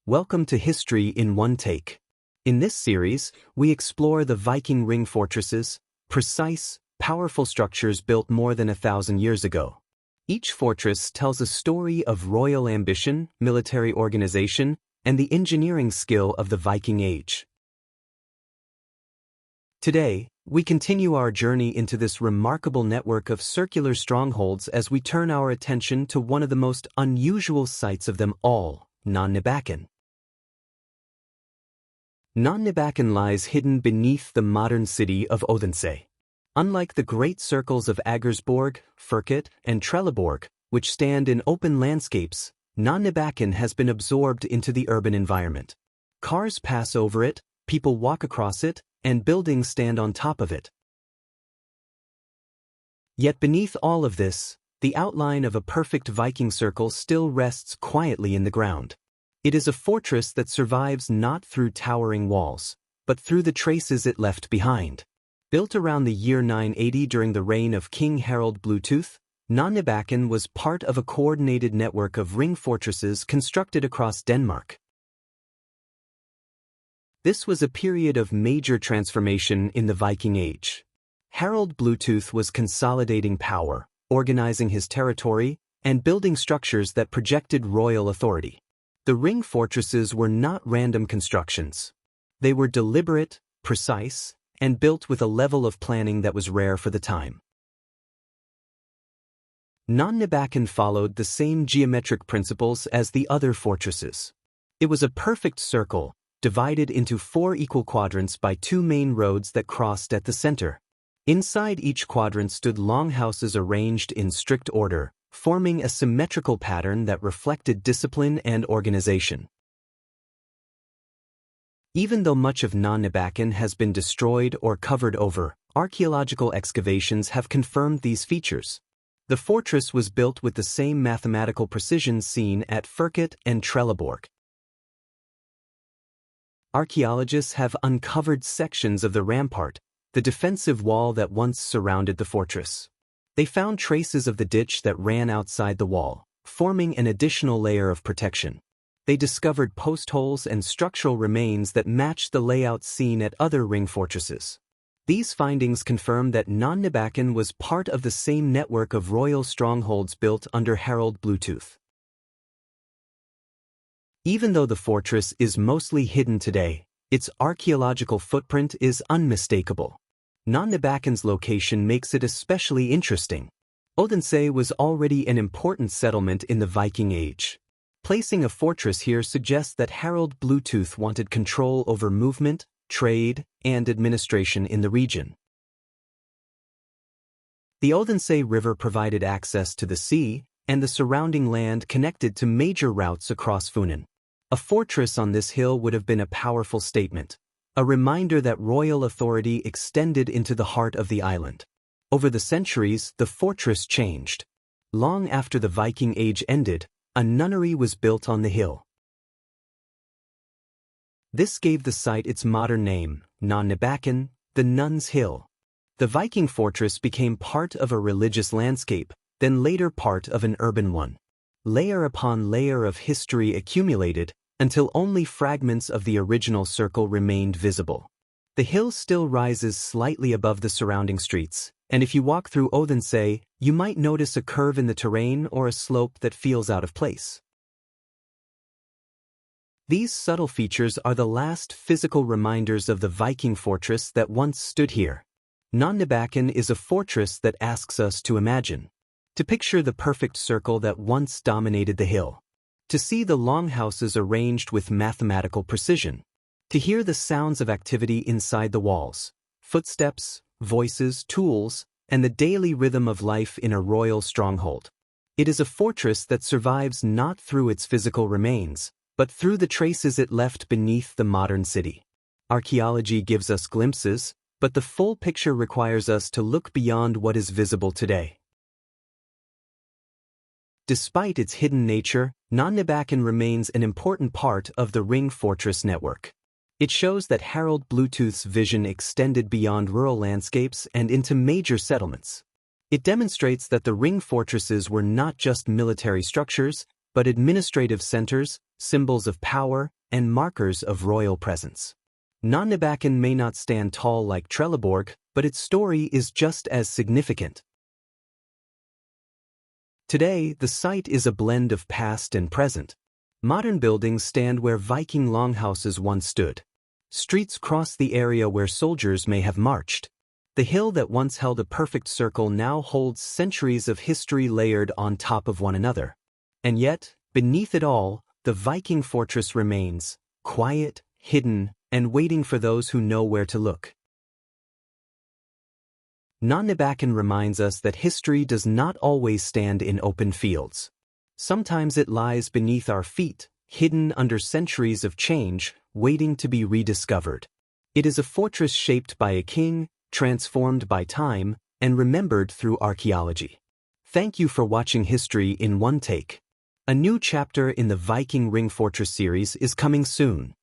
Welcome to History in One Take. In this series, we explore the Viking ring fortresses, precise, powerful structures built more than 1,000 years ago. Each fortress tells a story of royal ambition, military organization, and the engineering skill of the Viking Age. Today, we continue our journey into this remarkable network of circular strongholds as we turn our attention to one of the most unusual sites of them all, Nonnebakken. Nonnebakken lies hidden beneath the modern city of Odense. Unlike the great circles of Agersborg, Furket, and Trelleborg, which stand in open landscapes, Nonnebakken has been absorbed into the urban environment. Cars pass over it, people walk across it, and buildings stand on top of it. Yet beneath all of this, the outline of a perfect Viking circle still rests quietly in the ground. It is a fortress that survives not through towering walls, but through the traces it left behind. Built around the year 980 during the reign of King Harald Bluetooth, Nonnebakken was part of a coordinated network of ring fortresses constructed across Denmark. This was a period of major transformation in the Viking Age. Harald Bluetooth was consolidating power, organizing his territory, and building structures that projected royal authority. The ring fortresses were not random constructions. They were deliberate, precise, and built with a level of planning that was rare for the time. Nonnebakken followed the same geometric principles as the other fortresses. It was a perfect circle, divided into 4 equal quadrants by 2 main roads that crossed at the center. Inside each quadrant stood longhouses arranged in strict order, forming a symmetrical pattern that reflected discipline and organization. Even though much of Nonnebakken has been destroyed or covered over, archaeological excavations have confirmed these features. The fortress was built with the same mathematical precision seen at Furket and Trelleborg. Archaeologists have uncovered sections of the rampart, the defensive wall that once surrounded the fortress. They found traces of the ditch that ran outside the wall, forming an additional layer of protection. They discovered post holes and structural remains that matched the layout seen at other ring fortresses. These findings confirm that Nonnebakken was part of the same network of royal strongholds built under Harald Bluetooth. Even though the fortress is mostly hidden today, its archaeological footprint is unmistakable. Nonnebakken's location makes it especially interesting. Odense was already an important settlement in the Viking Age. Placing a fortress here suggests that Harald Bluetooth wanted control over movement, trade, and administration in the region. The Odense River provided access to the sea, and the surrounding land connected to major routes across Funen. A fortress on this hill would have been a powerful statement, a reminder that royal authority extended into the heart of the island. Over the centuries, the fortress changed. Long after the Viking Age ended, a nunnery was built on the hill. This gave the site its modern name, Nonnebakken, the Nuns' Hill. The Viking fortress became part of a religious landscape, then later part of an urban one. Layer upon layer of history accumulated, until only fragments of the original circle remained visible. The hill still rises slightly above the surrounding streets, and if you walk through Odense, you might notice a curve in the terrain or a slope that feels out of place. These subtle features are the last physical reminders of the Viking fortress that once stood here. Nonnebakken is a fortress that asks us to imagine, to picture the perfect circle that once dominated the hill, to see the longhouses arranged with mathematical precision, to hear the sounds of activity inside the walls, footsteps, voices, tools, and the daily rhythm of life in a royal stronghold. It is a fortress that survives not through its physical remains, but through the traces it left beneath the modern city. Archaeology gives us glimpses, but the full picture requires us to look beyond what is visible today. Despite its hidden nature, Nonnebakken remains an important part of the ring fortress network. It shows that Harald Bluetooth's vision extended beyond rural landscapes and into major settlements. It demonstrates that the ring fortresses were not just military structures, but administrative centers, symbols of power, and markers of royal presence. Nonnebakken may not stand tall like Trelleborg, but its story is just as significant. Today, the site is a blend of past and present. Modern buildings stand where Viking longhouses once stood. Streets cross the area where soldiers may have marched. The hill that once held a perfect circle now holds centuries of history layered on top of one another. And yet, beneath it all, the Viking fortress remains, quiet, hidden, and waiting for those who know where to look. Nonnebakken reminds us that history does not always stand in open fields. Sometimes it lies beneath our feet, hidden under centuries of change, waiting to be rediscovered. It is a fortress shaped by a king, transformed by time, and remembered through archaeology. Thank you for watching History in One Take. A new chapter in the Viking Ring Fortress series is coming soon.